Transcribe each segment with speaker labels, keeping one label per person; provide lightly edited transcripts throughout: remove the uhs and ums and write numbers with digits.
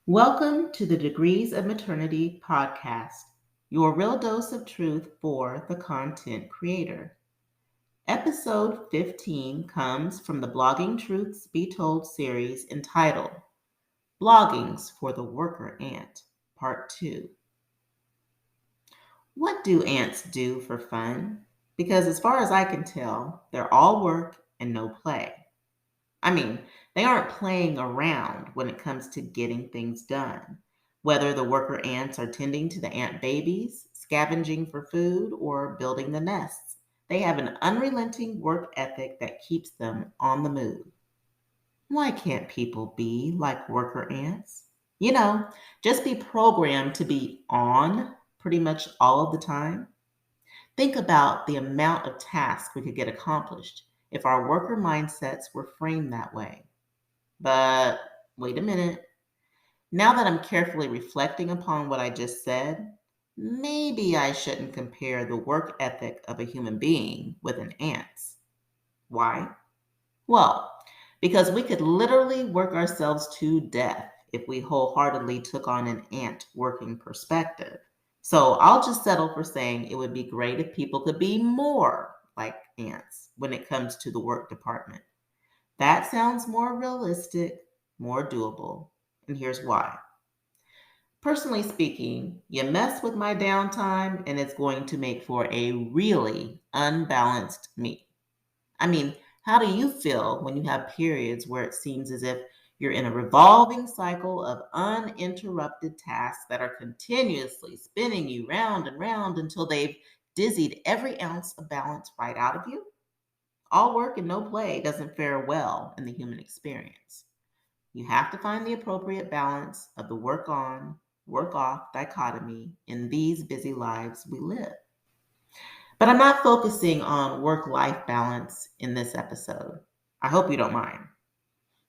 Speaker 1: Welcome to the Degrees of Maternity podcast, your real dose of truth for the content creator. Episode 15 comes from the Blogging Truths Be Told series entitled Bloggings for the Worker Ant, Part 2. What do ants do for fun? Because as far as I can tell, they're all work and no play. I mean, they aren't playing around when it comes to getting things done. Whether the worker ants are tending to the ant babies, scavenging for food, or building the nests, they have an unrelenting work ethic that keeps them on the move. Why can't people be like worker ants? Just be programmed to be on pretty much all of the time. Think about the amount of tasks we could get accomplished if our worker mindsets were framed that way. But wait a minute. Now that I'm carefully reflecting upon what I just said, maybe I shouldn't compare the work ethic of a human being with an ant's. Why? Well, because we could literally work ourselves to death if we wholeheartedly took on an ant working perspective. So I'll just settle for saying it would be great if people could be more like ants when it comes to the work department. That sounds more realistic, more doable, and here's why. Personally speaking, you mess with my downtime and it's going to make for a really unbalanced me. I mean, how do you feel when you have periods where it seems as if you're in a revolving cycle of uninterrupted tasks that are continuously spinning you round and round until they've dizzied every ounce of balance right out of you? All work and no play doesn't fare well in the human experience. You have to find the appropriate balance of the work on, work off dichotomy in these busy lives we live. But I'm not focusing on work life balance in this episode. I hope you don't mind.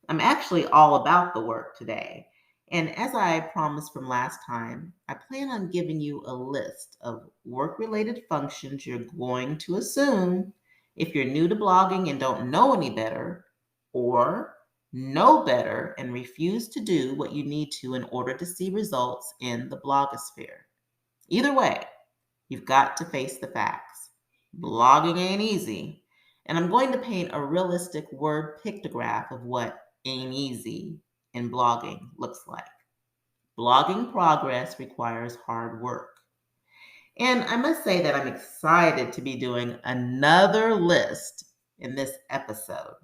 Speaker 1: I'm actually all about the work today. And as I promised from last time, I plan on giving you a list of work related functions you're going to assume if you're new to blogging and don't know any better, or know better and refuse to do what you need to in order to see results in the blogosphere. Either way, you've got to face the facts. Blogging ain't easy, and I'm going to paint a realistic word pictograph of what ain't easy in blogging looks like. Blogging progress requires hard work. And I must say that I'm excited to be doing another list in this episode,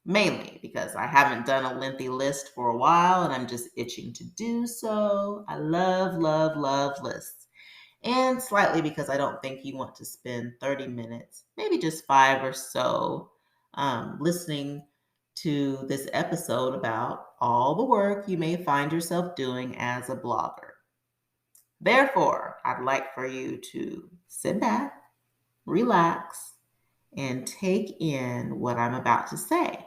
Speaker 1: mainly because I haven't done a lengthy list for a while and I'm just itching to do so. I love, love, love lists. And slightly because I don't think you want to spend 30 minutes, maybe just 5 or so, listening to this episode about all the work you may find yourself doing as a blogger. Therefore, I'd like for you to sit back, relax, and take in what I'm about to say.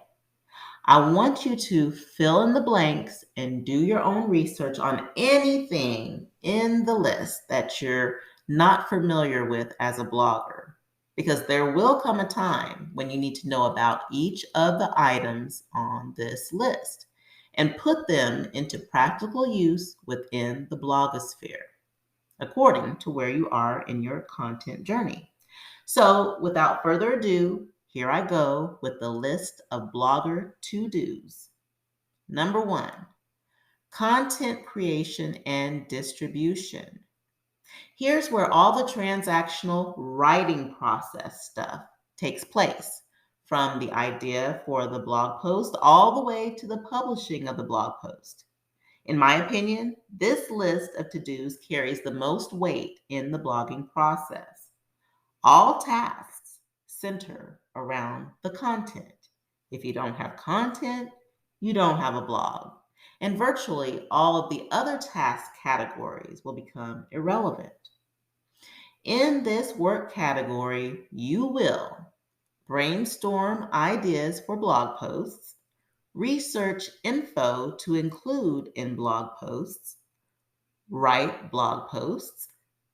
Speaker 1: I want you to fill in the blanks and do your own research on anything in the list that you're not familiar with as a blogger, because there will come a time when you need to know about each of the items on this list and put them into practical use within the blogosphere, according to where you are in your content journey. So without further ado, here I go with the list of blogger to-dos. Number 1, content creation and distribution. Here's where all the transactional writing process stuff takes place, from the idea for the blog post all the way to the publishing of the blog post. In my opinion, this list of to-dos carries the most weight in the blogging process. All tasks center around the content. If you don't have content, you don't have a blog. And virtually all of the other task categories will become irrelevant. In this work category, you will brainstorm ideas for blog posts, research info to include in blog posts, write blog posts,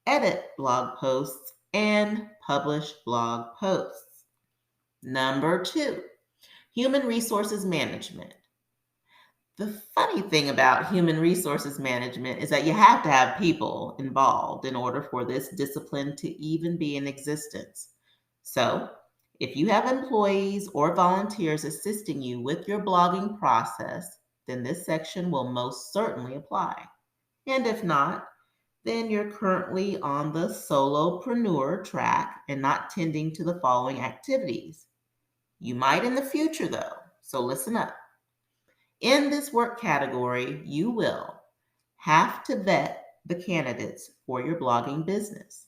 Speaker 1: edit blog posts, and publish blog posts. Number 2, human resources management. The funny thing about human resources management is that you have to have people involved in order for this discipline to even be in existence. So, if you have employees or volunteers assisting you with your blogging process, then this section will most certainly apply. And if not, then you're currently on the solopreneur track and not tending to the following activities. You might in the future, though, so listen up. In this work category, you will have to vet the candidates for your blogging business,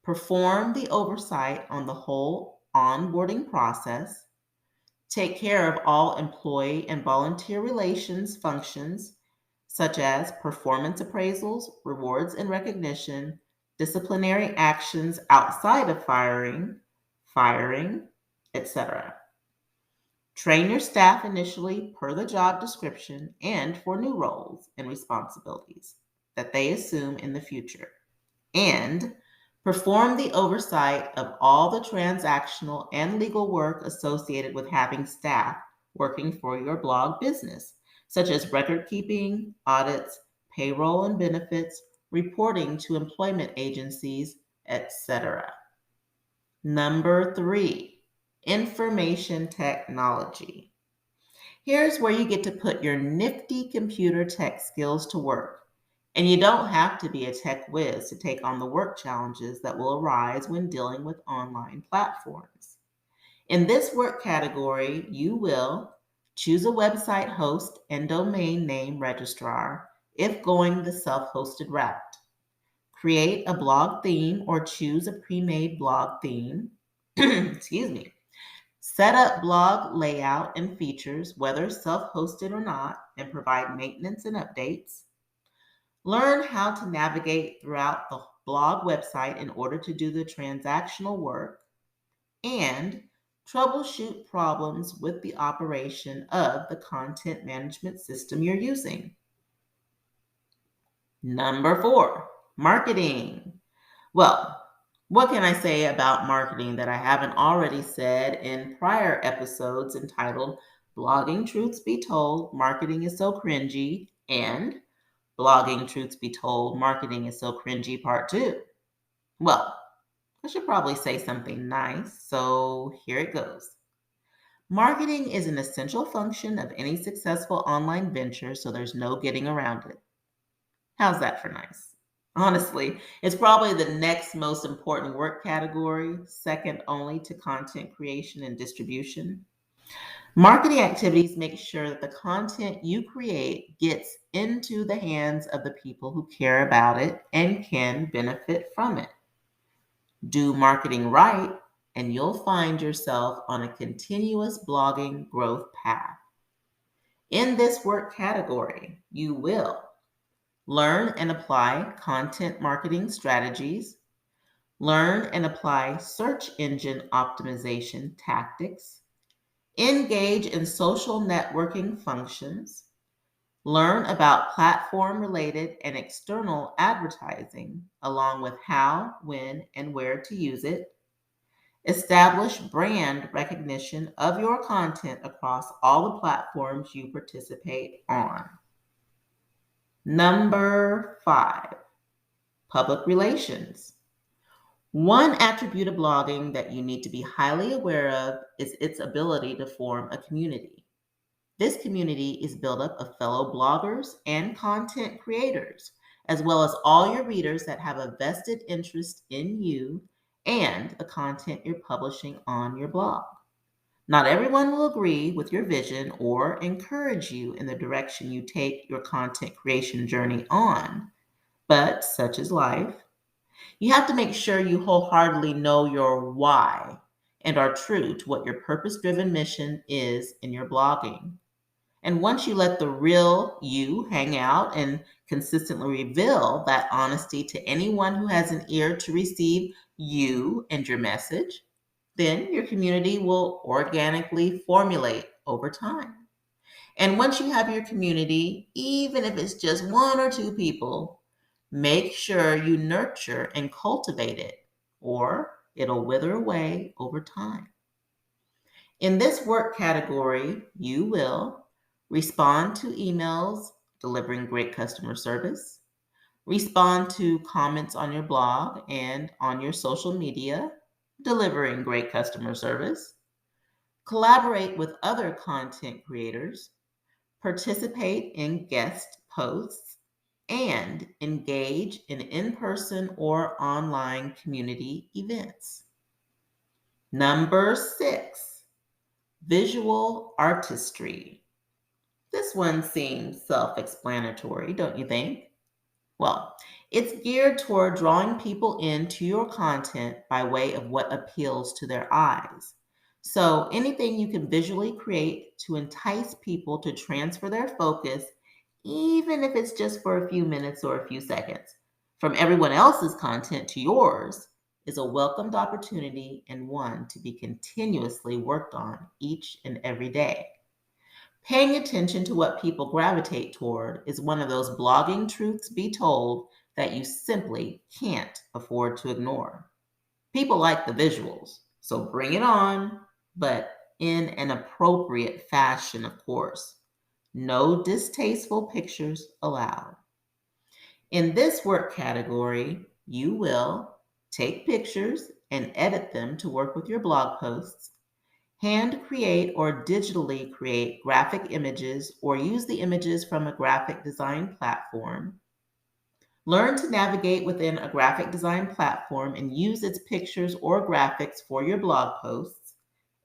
Speaker 1: perform the oversight on the whole onboarding process, take care of all employee and volunteer relations functions, such as performance appraisals, rewards and recognition, disciplinary actions outside of firing, etc. Train your staff initially per the job description and for new roles and responsibilities that they assume in the future. And perform the oversight of all the transactional and legal work associated with having staff working for your blog business, such as record keeping, audits, payroll and benefits, reporting to employment agencies, etc. Number 3, information technology. Here's where you get to put your nifty computer tech skills to work. And you don't have to be a tech whiz to take on the work challenges that will arise when dealing with online platforms. In this work category, you will choose a website host and domain name registrar if going the self-hosted route. Create a blog theme or choose a pre-made blog theme. Excuse me. Set up blog layout and features, whether self-hosted or not, and provide maintenance and updates. Learn how to navigate throughout the blog website in order to do the transactional work, and troubleshoot problems with the operation of the content management system you're using. Number 4, marketing. Well, what can I say about marketing that I haven't already said in prior episodes entitled Blogging Truths Be Told, Marketing is So Cringy, and Blogging Truths Be Told, Marketing is So Cringy Part 2? Well, I should probably say something nice, so here it goes. Marketing is an essential function of any successful online venture, so there's no getting around it. How's that for nice? Honestly, it's probably the next most important work category, second only to content creation and distribution. Marketing activities make sure that the content you create gets into the hands of the people who care about it and can benefit from it. Do marketing right, and you'll find yourself on a continuous blogging growth path. In this work category, you will learn and apply content marketing strategies, learn and apply search engine optimization tactics, engage in social networking functions, learn about platform-related and external advertising, along with how, when, and where to use it, establish brand recognition of your content across all the platforms you participate on. Number 5, public relations. One attribute of blogging that you need to be highly aware of is its ability to form a community. This community is built up of fellow bloggers and content creators, as well as all your readers that have a vested interest in you and the content you're publishing on your blog. Not everyone will agree with your vision or encourage you in the direction you take your content creation journey on, but such is life. You have to make sure you wholeheartedly know your why and are true to what your purpose-driven mission is in your blogging. And once you let the real you hang out and consistently reveal that honesty to anyone who has an ear to receive you and your message, then your community will organically formulate over time. And once you have your community, even if it's just 1 or 2 people, make sure you nurture and cultivate it, or it'll wither away over time. In this work category, you will respond to emails, delivering great customer service, respond to comments on your blog and on your social media, delivering great customer service, collaborate with other content creators, participate in guest posts, and engage in in-person or online community events. Number 6, visual artistry. This one seems self-explanatory, don't you think? Well, it's geared toward drawing people into your content by way of what appeals to their eyes. So, anything you can visually create to entice people to transfer their focus, even if it's just for a few minutes or a few seconds, from everyone else's content to yours, is a welcomed opportunity and one to be continuously worked on each and every day. Paying attention to what people gravitate toward is one of those blogging truths be told that you simply can't afford to ignore. People like the visuals, so bring it on, but in an appropriate fashion, of course. No distasteful pictures allowed. In this work category, you will take pictures and edit them to work with your blog posts, hand create or digitally create graphic images or use the images from a graphic design platform. Learn to navigate within a graphic design platform and use its pictures or graphics for your blog posts.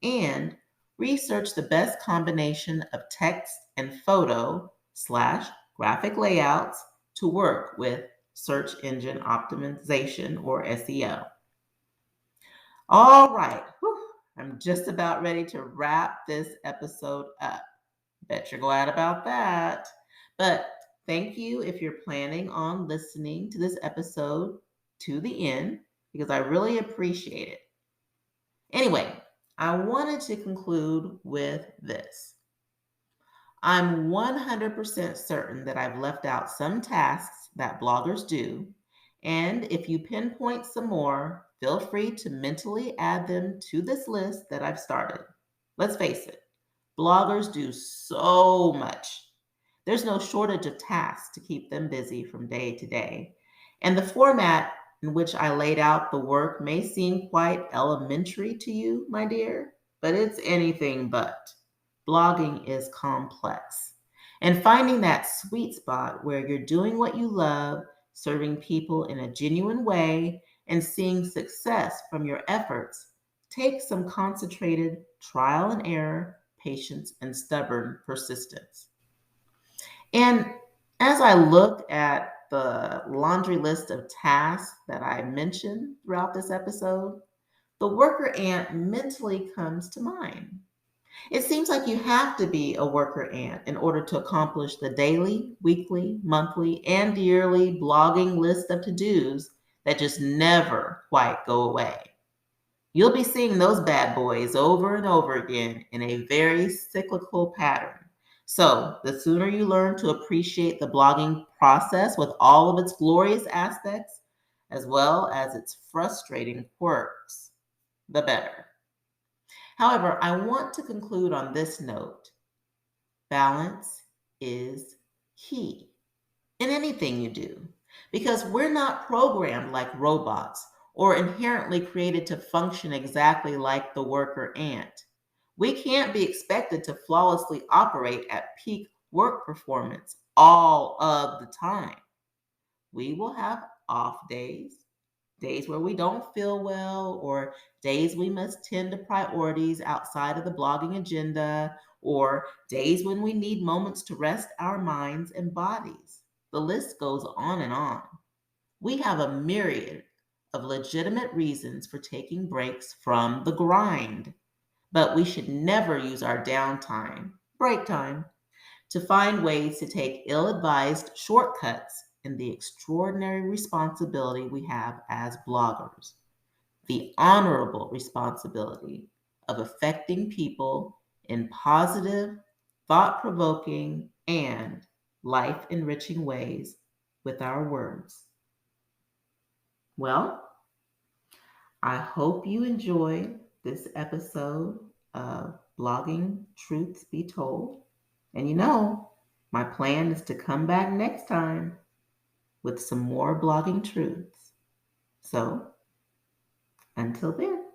Speaker 1: And research the best combination of text and photo / graphic layouts to work with search engine optimization or SEO. All right. Whew. I'm just about ready to wrap this episode up. Bet you're glad about that. But thank you if you're planning on listening to this episode to the end, because I really appreciate it. Anyway, I wanted to conclude with this. I'm 100% certain that I've left out some tasks that bloggers do, and if you pinpoint some more, feel free to mentally add them to this list that I've started. Let's face it, bloggers do so much. There's no shortage of tasks to keep them busy from day to day. And the format in which I laid out the work may seem quite elementary to you, my dear, but it's anything but. Blogging is complex. And finding that sweet spot where you're doing what you love, serving people in a genuine way, and seeing success from your efforts takes some concentrated trial and error, patience, and stubborn persistence. And as I looked at the laundry list of tasks that I mentioned throughout this episode, the worker ant mentally comes to mind. It seems like you have to be a worker ant in order to accomplish the daily, weekly, monthly, and yearly blogging list of to-dos that just never quite go away. You'll be seeing those bad boys over and over again in a very cyclical pattern. So the sooner you learn to appreciate the blogging process with all of its glorious aspects, as well as its frustrating quirks, the better. However, I want to conclude on this note. Balance is key in anything you do, because we're not programmed like robots or inherently created to function exactly like the worker ant. We can't be expected to flawlessly operate at peak work performance all of the time. We will have off days, days where we don't feel well, or days we must tend to priorities outside of the blogging agenda, or days when we need moments to rest our minds and bodies. The list goes on and on. We have a myriad of legitimate reasons for taking breaks from the grind, but we should never use our downtime, break time, to find ways to take ill-advised shortcuts in the extraordinary responsibility we have as bloggers, the honorable responsibility of affecting people in positive, thought-provoking, and life-enriching ways with our words. Well, I hope you enjoyed this episode of Blogging Truths Be Told. And my plan is to come back next time with some more blogging truths. So, until then.